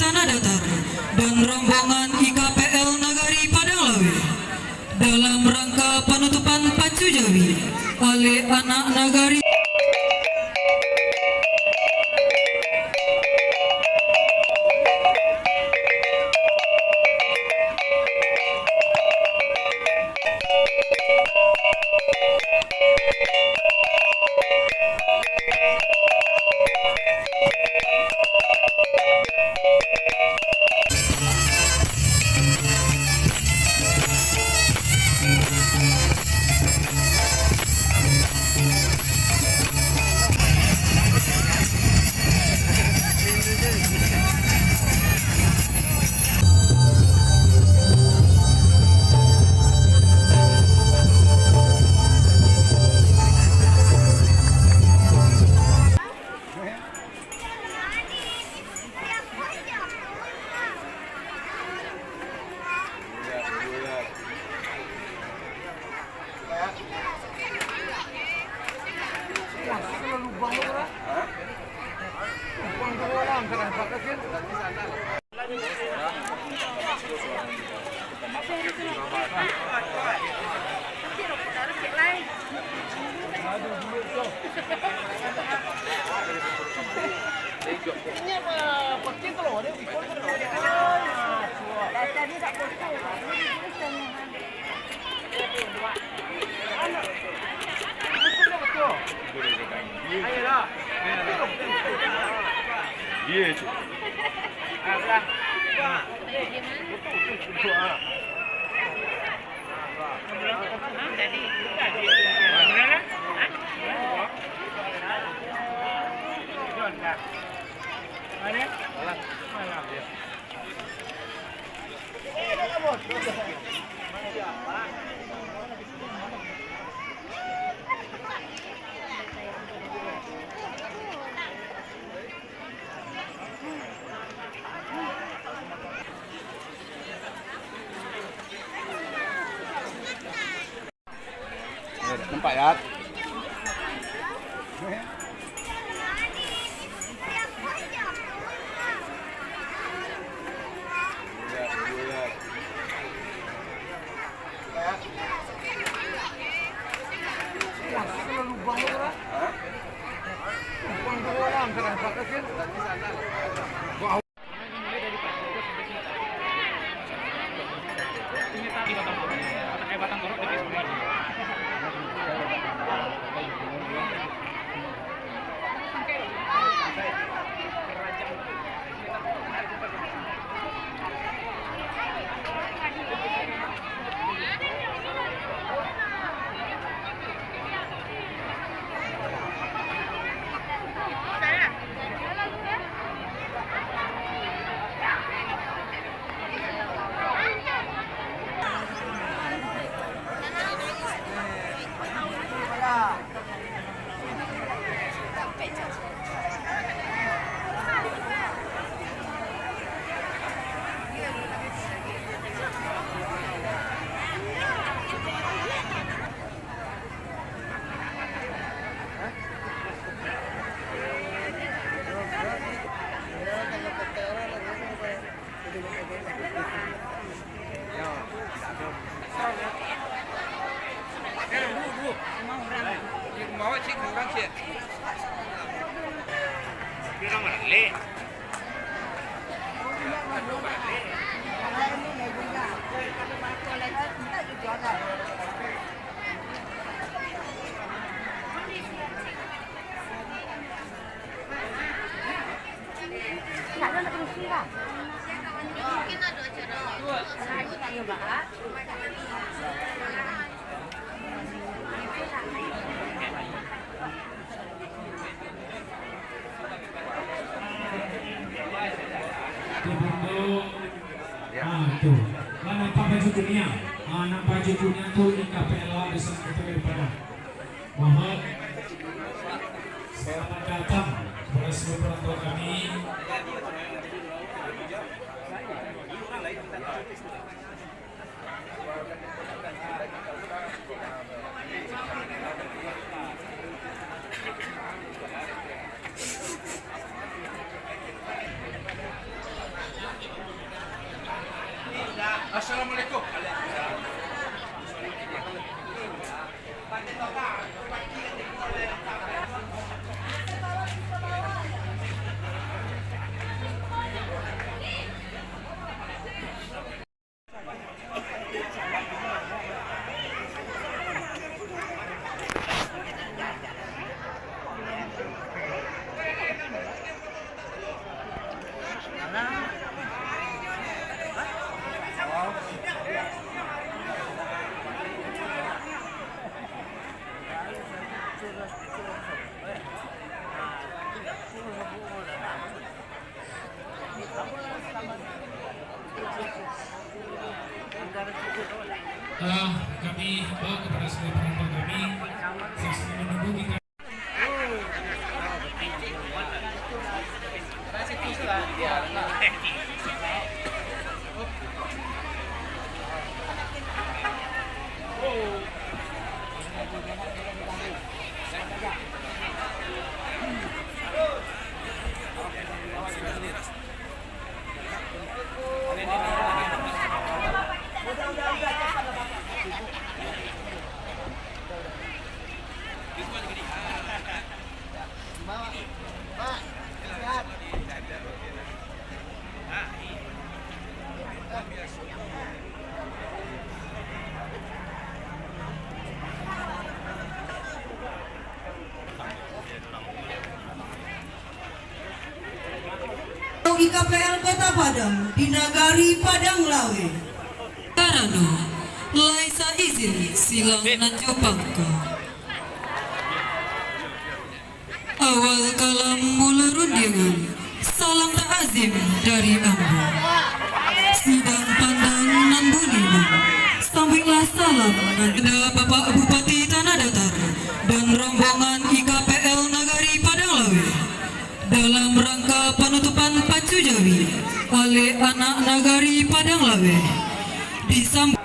Tanah Datar dan rombongan IKPL Nagari Padang Lawe dalam rangka penutupan Pacu Jawi oleh anak Nagari. Nampak ya? Tuh, nampak baju dunia, nampak baju dunia tuh IKPL bersama KPL Padang. Mohon selamat datang kepada seluruh orang tua kami. Kami bawa kepada seluruh penonton kami sambil menunggu kita. IKPL Kota Padang di Nagari Padang Lawe. Karano Laisa izin silang nanjo pangka. Awal kalam mula rundingan, salam takazim dari ambo. Sidang pandang nan budiman, sambinglah salam nanda Bapak Bupati Tanah Datar dan rombongan IKPL Nagari Padang Lawe dalam rangka penutupan Pacu Jawi oleh anak Nagari Padang Lawe disambut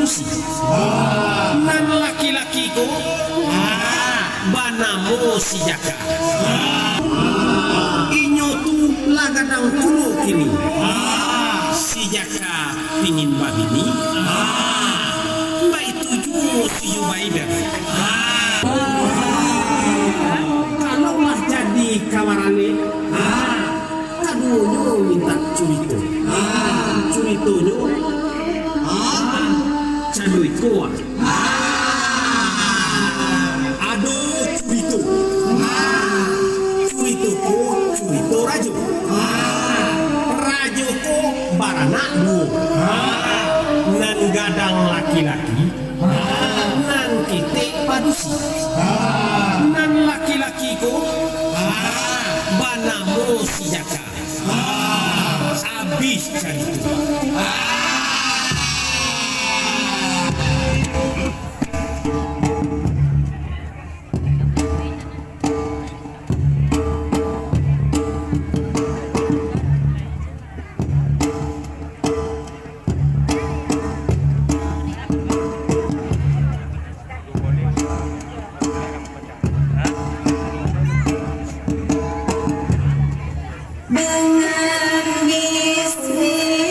padusi. Nan laki-laki ko banamo si Jaka. Inyo tu lagadang kulo kini. Si Jaka pingin babini. Mbak itu juga si Jubaida. Kalaulah jadi kawarane, kadunya minta curito. Curitonya cadui kuat. Aduh curito. Curito ko curito rajo. Rajo ko baranak lu. Nan gadang laki-laki. Nan titik padusi. Nan laki-laki ko banamo si Jaka. Habis cari itu. Dengan bismillah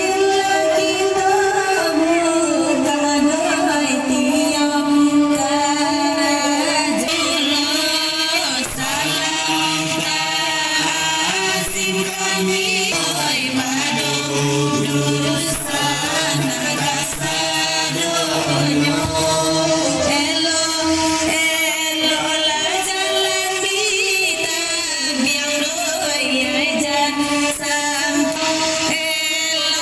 kita mulai tiap kerajaan salam kasih kami oi madu jurusan rasa dunia elo elo lah jalan bintang biang doi aja sampai elo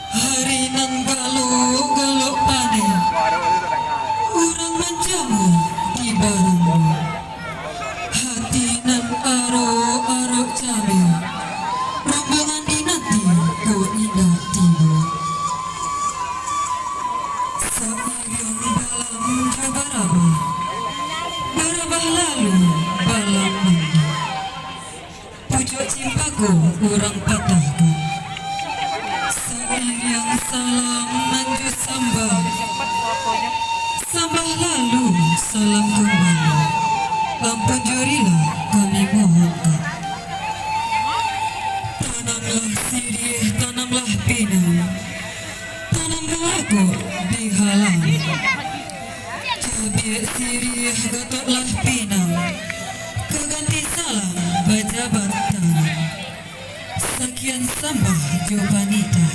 Hari nan galuh galuh pade aku orang patahkan. Seiriang salam manju sambah, sambah lalu salam kembali. Ampun jurilah kami mohonkan. Tanamlah sirih, tanamlah pinang, tanam belakok di halaman. Cabai sirih gatotlah pinang, keganti salam bajabat tanam. Sekian sambah Jobanita.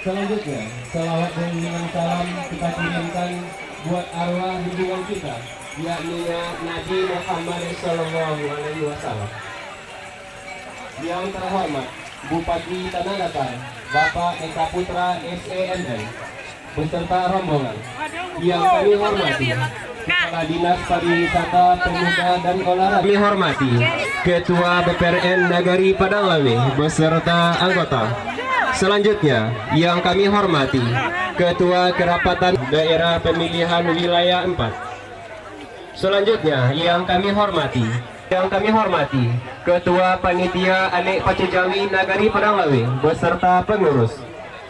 Selanjutnya, selawat dan dengan salam kita kirimkan buat arwah junjungan kita, yakni Nabi Muhammad Sallallahu Alaihi Wasallam. Yang terhormat Bupati Tanah Datar, Bapak Eka Putra SENN, beserta rombongan. Yang kami hormati Kepala Dinas Pariwisata, Pemuda dan Olahraga. Kami hormati Ketua BPRN Nagari Padang Lawe beserta anggota. Selanjutnya, yang kami hormati Ketua Kerapatan Daerah Pemilihan Wilayah 4. Selanjutnya, yang kami hormati Ketua Panitia Anek Pacejawi Nagari Padang Lawe beserta pengurus.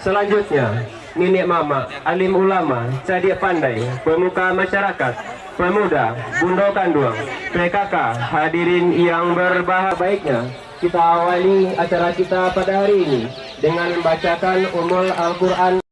Selanjutnya, Nenek Mama, Alim Ulama, Cadik Pandai, Pemuka Masyarakat, Pemuda, Bundo Kanduang, PKK, hadirin yang berbahagia. Kita awali acara kita pada hari ini dengan membacakan Ummul Al-Quran.